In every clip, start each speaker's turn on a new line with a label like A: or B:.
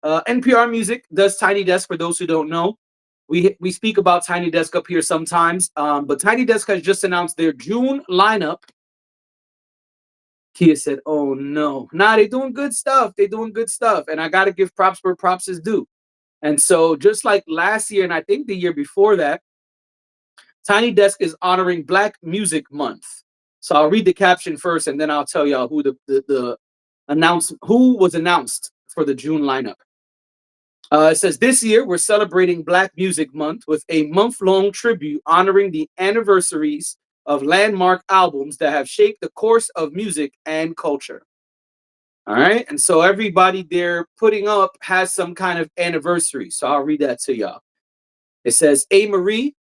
A: NPR Music does Tiny Desk. For those who don't know, we speak about Tiny Desk up here sometimes. But Tiny Desk has just announced their June lineup. Kia said, "Oh no, nah, they doing good stuff. They doing good stuff, and I gotta give props where props is due." And so, just like last year, and I think the year before that, Tiny Desk is honoring Black Music Month. So I'll read the caption first, and then I'll tell y'all who the who was announced for the June lineup. It says this year we're celebrating Black Music Month with a month-long tribute honoring the anniversaries of landmark albums that have shaped the course of music and culture. All right, and so everybody they're putting up has some kind of anniversary. So I'll read that to y'all. It says A. Marie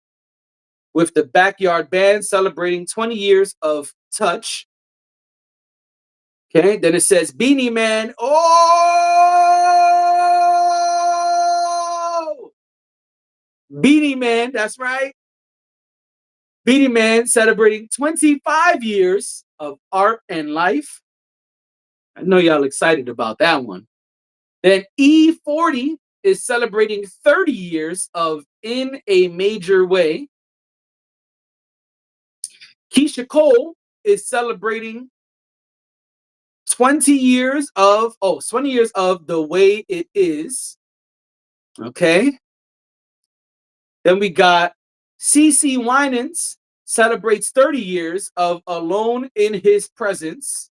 A: with the Backyard Band celebrating 20 years of touch. Okay, then it says Beanie Man. Oh, Beanie Man, that's right. Beanie Man celebrating 25 years of art and life. I know y'all excited about that one. Then E40 is celebrating 30 years of In a Major Way. Keisha Cole is celebrating 20 years of 20 years of The Way It Is. Okay. Then we got CeCe Winans celebrates 30 years of Alone in His Presence.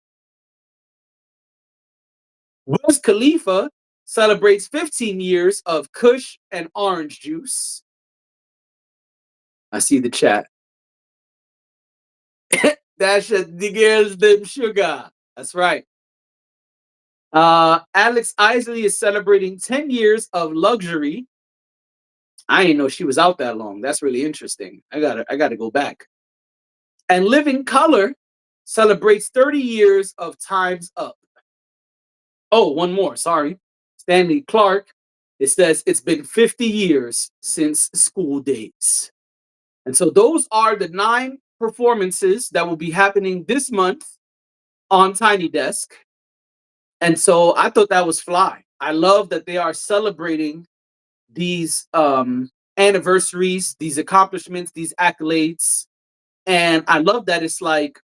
A: Wiz Khalifa celebrates 15 years of Kush and Orange Juice. I see the chat. That's the girls them sugar. That's right. Alex Isley is celebrating 10 years of Luxury. I didn't know she was out that long. That's really interesting. I gotta go back. And Living Color celebrates 30 years of Time's Up. Oh, one more. Sorry. Stanley Clark. It says it's been 50 years since school days. And so those are the 9 performances that will be happening this month on Tiny Desk. And so I thought that was fly. I love that they are celebrating these anniversaries, these accomplishments, these accolades. And I love that it's like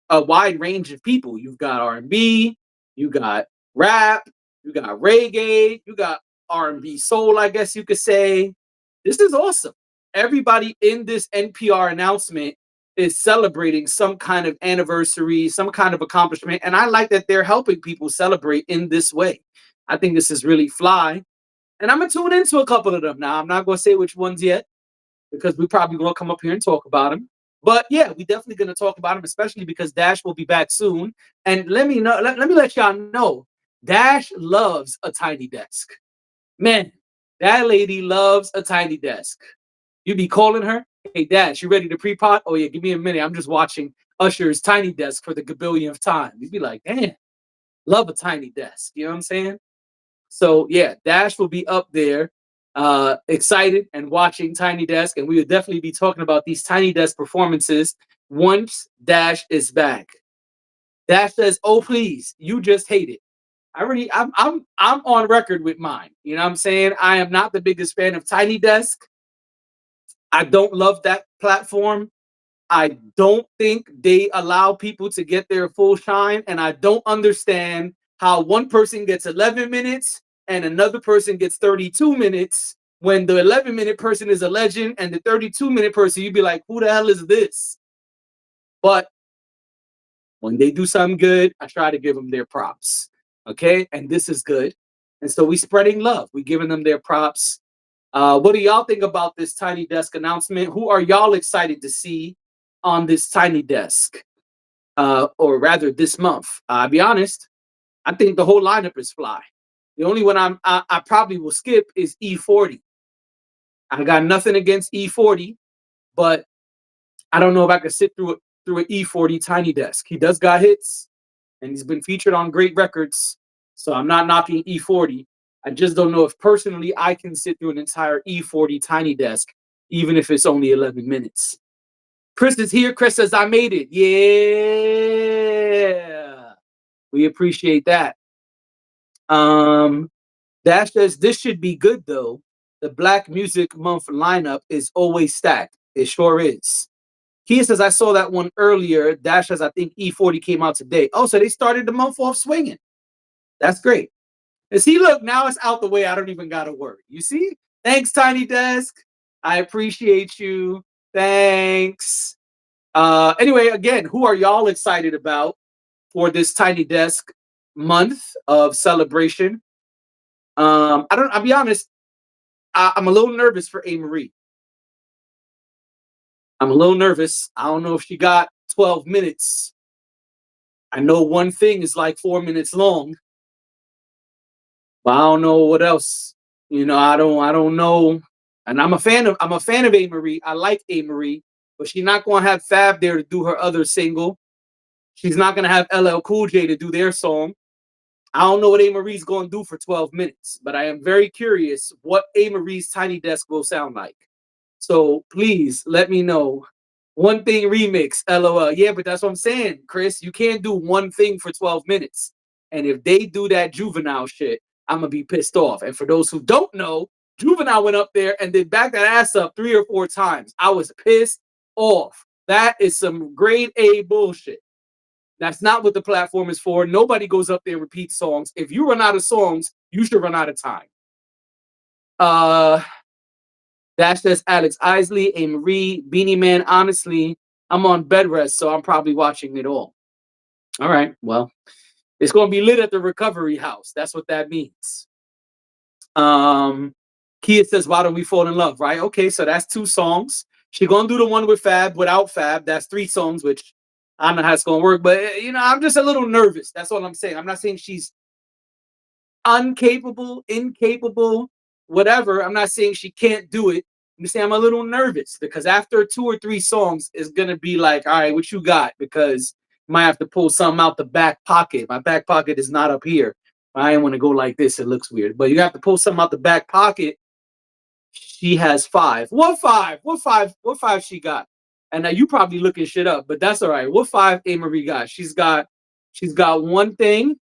A: a wide range of people. You've got R&B, you got rap, you got reggae, you got R&B soul, I guess you could say. This is awesome. Everybody in this NPR announcement is celebrating some kind of anniversary, some kind of accomplishment. And I like that they're helping people celebrate in this way. I think this is really fly. And I'm going to tune into a couple of them now. I'm not going to say which ones yet because we probably going to come up here and talk about them. But yeah, we definitely going to talk about them, especially because Dash will be back soon. And let me let y'all know, Dash loves a tiny desk. Man, that lady loves a tiny desk. You be calling her, hey Dash, you ready to pre-pot? Oh yeah, give me a minute. I'm just watching Usher's Tiny Desk for the gabillionth time. You'd be like, damn, love a tiny desk. You know what I'm saying? So yeah, Dash will be up there, excited and watching Tiny Desk, and we will definitely be talking about these Tiny Desk performances once Dash is back. Dash says, "Oh please, you just hate it." I'm on record with mine. You know what I'm saying? I am not the biggest fan of Tiny Desk. I don't love that platform. I don't think they allow people to get their full shine, and I don't understand how one person gets 11 minutes and another person gets 32 minutes when the 11-minute person is a legend and the 32-minute person, you'd be like, who the hell is this? But when they do something good, I try to give them their props. Okay. And this is good. And so we spreading love. We giving them their props. What do y'all think about this Tiny Desk announcement? Who are y'all excited to see on this Tiny Desk? Or rather this month? I'll be honest, I think the whole lineup is fly. The only one I probably will skip is E40. I got nothing against E40, but I don't know if I could sit through an E40 Tiny Desk. He does got hits, and he's been featured on great records. So I'm not knocking E40. I just don't know if personally I can sit through an entire E40 Tiny Desk, even if it's only 11 minutes. Chris is here. Chris says, I made it. Yeah. We appreciate that. Dash says this should be good though. The Black Music Month lineup is always stacked. It sure is. Kia says I saw that one earlier. Dash says I think E40 came out today. Oh, so they started the month off swinging. That's great. And see, look, now it's out the way. I don't even gotta worry. You see? Thanks, Tiny Desk. I appreciate you. Thanks. Anyway, again, who are y'all excited about for this Tiny Desk month of celebration? I'll be honest, I'm a little nervous for A. Marie. I'm a little nervous. I don't know if she got 12 minutes. I know one thing is like 4 minutes long, but I don't know what else. I don't know. And I'm a fan of A. Marie. I like A. Marie, but she's not gonna have Fab there to do her other single. She's not gonna have LL Cool J to do their song. I don't know what A. Marie's gonna do for 12 minutes, but I am very curious what A. Marie's Tiny Desk will sound like. So please let me know. One Thing remix, LOL. Yeah, but that's what I'm saying, Chris. You can't do one thing for 12 minutes. And if they do that Juvenile shit, I'm gonna be pissed off. And for those who don't know, Juvenile went up there and then backed that ass up 3 or 4 times. I was pissed off. That is some grade A bullshit. That's not what the platform is for. Nobody goes up there and repeats songs. If you run out of songs, you should run out of time. Dash says Alex Isley, A. Marie, Beanie Man. Honestly, I'm on bed rest, so I'm probably watching it all. All right, well, it's going to be lit at the recovery house. That's what that means. Kia says, why don't we fall in love, right? Okay, so that's 2 songs. She's going to do the one with Fab without Fab. That's 3 songs, which I don't know how it's going to work. But, I'm just a little nervous. That's all I'm saying. I'm not saying she's incapable, whatever. I'm not saying she can't do it. I'm saying I'm a little nervous because after 2 or 3 songs, it's gonna be like, all right, what you got? Because you might have to pull something out the back pocket. My back pocket is not up here. I didn't want to go like this. It looks weird. But you have to pull something out the back pocket. She has 5. What 5? What 5 she got? And now you probably looking shit up, but that's all right. What 5 A. Marie got? She's got One Thing.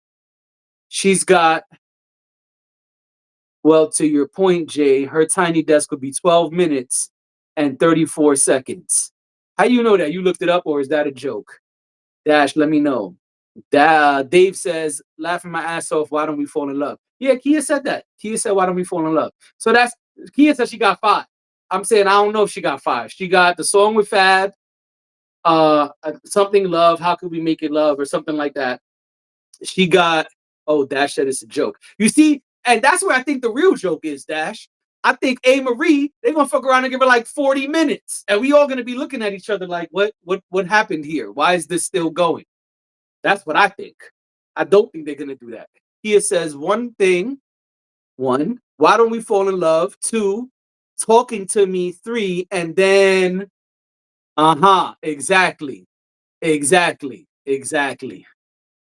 A: She's got, well, to your point, Jay, her Tiny Desk would be 12 minutes and 34 seconds. How you know that? You looked it up, or is that a joke? Dash, let me know. Dave says, laughing my ass off, why don't we fall in love? Yeah, Kia said that. Kia said, why don't we fall in love? So Kia said she got 5. I'm saying I don't know if she got 5. She got the song with Fab, something love, how could we make it love, or something like that. She got, oh, Dash said it's a joke. You see, and that's where I think the real joke is, Dash. I think A. Marie, they're gonna fuck around and give her like 40 minutes. And we all gonna be looking at each other like, what happened here? Why is this still going? That's what I think. I don't think they're gonna do that. Kia says 1 thing, 1, why don't we fall in love? 2, talking to me. 3, and then exactly. Exactly. Exactly.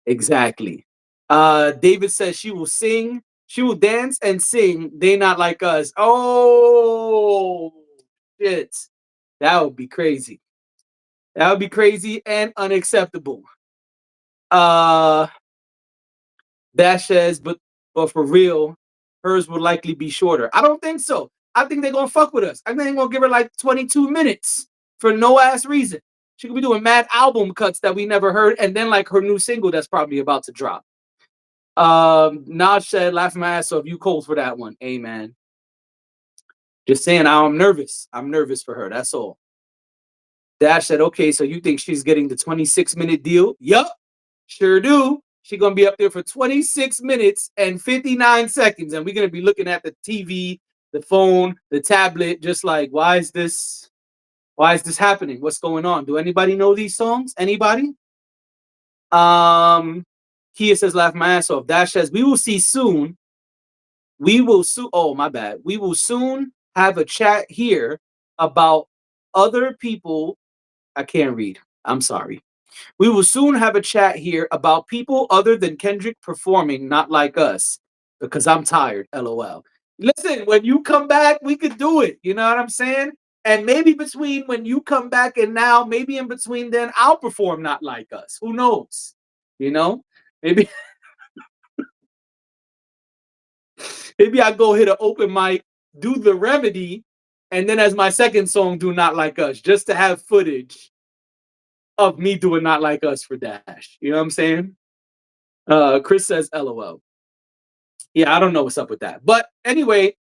A: Exactly. David says she will sing, she will dance and sing. They not like us. Oh shit. That would be crazy. That would be crazy and unacceptable. Dash says, but for real, hers would likely be shorter. I don't think so. I think they're gonna fuck with us. I think they're gonna give her like 22 minutes for no ass reason. She could be doing mad album cuts that we never heard, and then like her new single that's probably about to drop. Naj said, laughing my ass off. You cold for that one. Amen. Just saying, I'm nervous. I'm nervous for her. That's all. Dash said, okay, so you think she's getting the 26-minute deal? Yup, sure do. She's going to be up there for 26 minutes and 59 seconds. And we're going to be looking at the TV, the phone, the tablet, just like, why is this happening? What's going on? Do anybody know these songs? Anybody? Kia says, laugh my ass off. Dash says, we will see soon. We will soon. Oh, my bad. We will soon have a chat here about other people. I can't read. I'm sorry. We will soon have a chat here about people other than Kendrick performing not like us because I'm tired. LOL. Listen, when you come back, we could do it. You know what I'm saying? And maybe between when you come back and now, maybe in between then, I'll perform not like us. Who knows? You know? Maybe Maybe I go hit an open mic, do the remedy, and then as my second song, do Not Like Us, just to have footage of me doing Not Like Us for Dash. You know what I'm saying? Chris says LOL. Yeah, I don't know what's up with that. But anyway,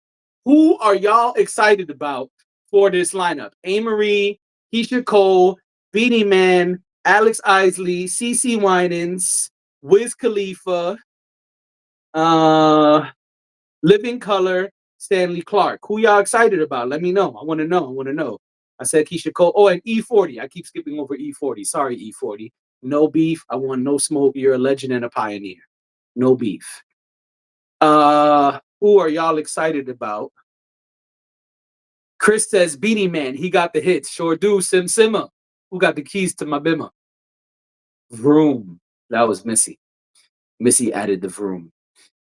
A: who are y'all excited about for this lineup? Amerie, Keisha Cole, Beanie Man, Alex Isley, CeCe Winans, Wiz Khalifa, uh, Living Color, Stanley Clark. Who y'all excited about? Let me know. I want to know. I want to know. I said Keisha Cole. Oh, and E40. I keep skipping over E40. Sorry, E40. No beef. I want no smoke. You're a legend and a pioneer. No beef. Who are y'all excited about? Chris says Beanie Man. He got the hits. Sure do. Sim Simma. Who got the keys to my bimmer? Vroom. That was Missy. Missy added the vroom.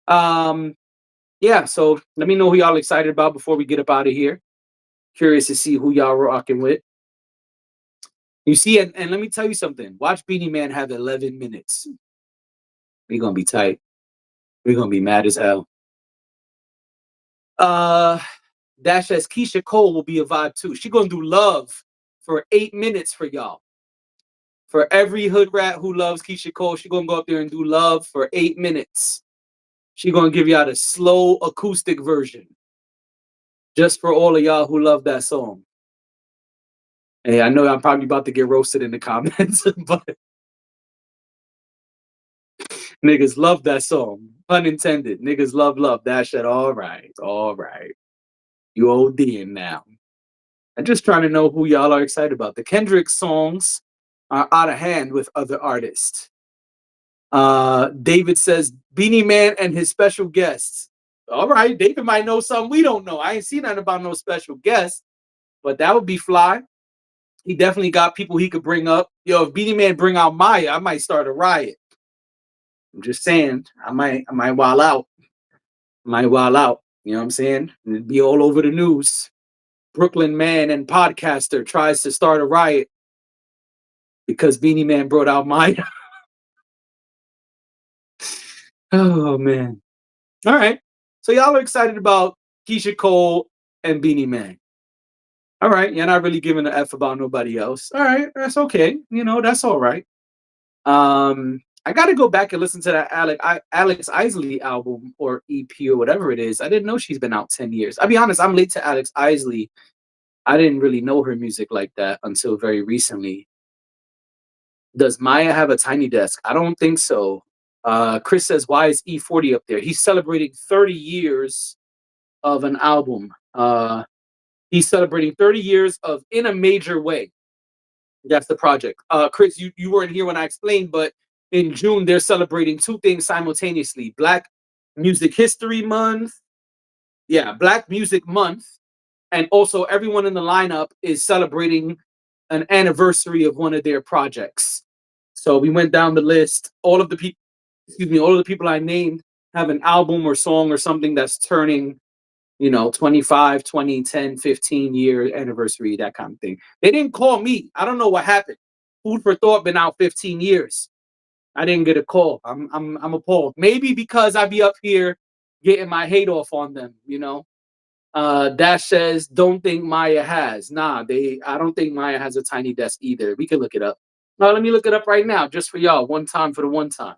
A: Yeah, so let me know who y'all excited about before we get up out of here. Curious to see who y'all rocking with. You see, and let me tell you something. Watch Beanie Man have 11 minutes. We're gonna be tight. We're gonna be mad as hell. Dash says Keisha Cole will be a vibe too. She gonna do love for 8 minutes for y'all. For every hood rat who loves Keisha Cole, she gonna go up there and do love for 8 minutes. She gonna give y'all the slow acoustic version. Just for all of y'all who love that song. Hey, I know I'm probably about to get roasted in the comments, but niggas love that song. Pun intended. Niggas love that shit. All right. All right. You ODing now. I'm just trying to know who y'all are excited about. The Kendrick songs are out of hand with other artists. David says Beanie Man and his special guests. All right. David might know something we don't know. I ain't seen nothing about no special guests, but that would be fly. He definitely got people he could bring up. Yo, if Beanie Man bring out Maya, I might start a riot. I'm just saying, I might wild out. Might wild out. You know what I'm saying? It'd be all over the news. Brooklyn man and podcaster tries to start a riot because Beanie Man brought out Maya. Oh man. All right. So y'all are excited about Keisha Cole and Beanie Man. All right. You're not really giving a F about nobody else. All right. That's okay. You know, that's all right. I got to go back and listen to that Alex Isley album or EP or whatever it is. I didn't know she's been out 10 years. I'll be honest, I'm late to Alex Isley. I didn't really know her music like that until very recently. Does Maya have a tiny desk? I don't think so. Chris says, why is E40 up there? He's celebrating 30 years of an album. He's celebrating 30 years of In a Major Way. That's the project. Chris, you weren't here when I explained, but in June, they're celebrating two things simultaneously. Black Music History Month. Yeah, Black Music Month. And also everyone in the lineup is celebrating an anniversary of one of their projects. So we went down the list. All of the people I named have an album or song or something that's turning 25, 20, 10, 15-year anniversary, that kind of thing. They didn't call me. I don't know what happened. Food for Thought been out 15 years. I didn't get a call. I'm appalled. Maybe because I be up here getting my hate off on them. Dash says, don't think Maya has. I don't think Maya has a tiny desk either. We can look it up. No, let me look it up right now, just for y'all. One time for the one time.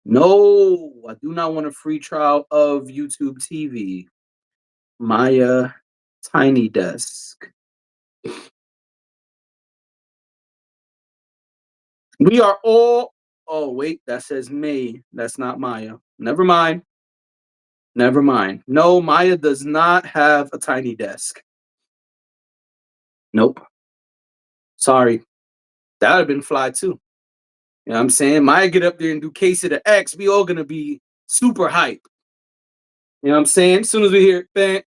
A: No, I do not want a free trial of YouTube TV. Maya Tiny Desk. We are all. Oh, wait, that says May. That's not Maya. Never mind. Never mind. No, Maya does not have a tiny desk. Nope. Sorry. That would have been fly too. You know what I'm saying? Maya get up there and do Case of the X. We all gonna be super hype. You know what I'm saying? As soon as we hear bam,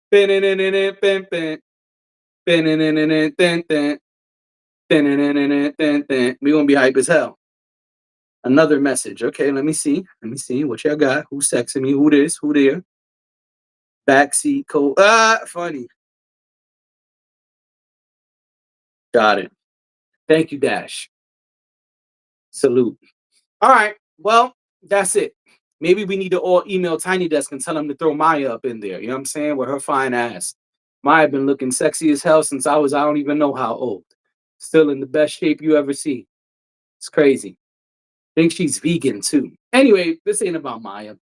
A: bam, bam, bam, bam, we gonna be hype as hell. Another message. Okay, let me see. Let me see what y'all got. Who's texting me? Who this? Who there? Backseat code. Funny. Got it. Thank you, Dash. Salute. All right. Well, that's it. Maybe we need to all email Tiny Desk and tell them to throw Maya up in there. You know what I'm saying? With her fine ass. Maya been looking sexy as hell since I don't even know how old. Still in the best shape you ever see. It's crazy. Think she's vegan too. Anyway, this ain't about Maya.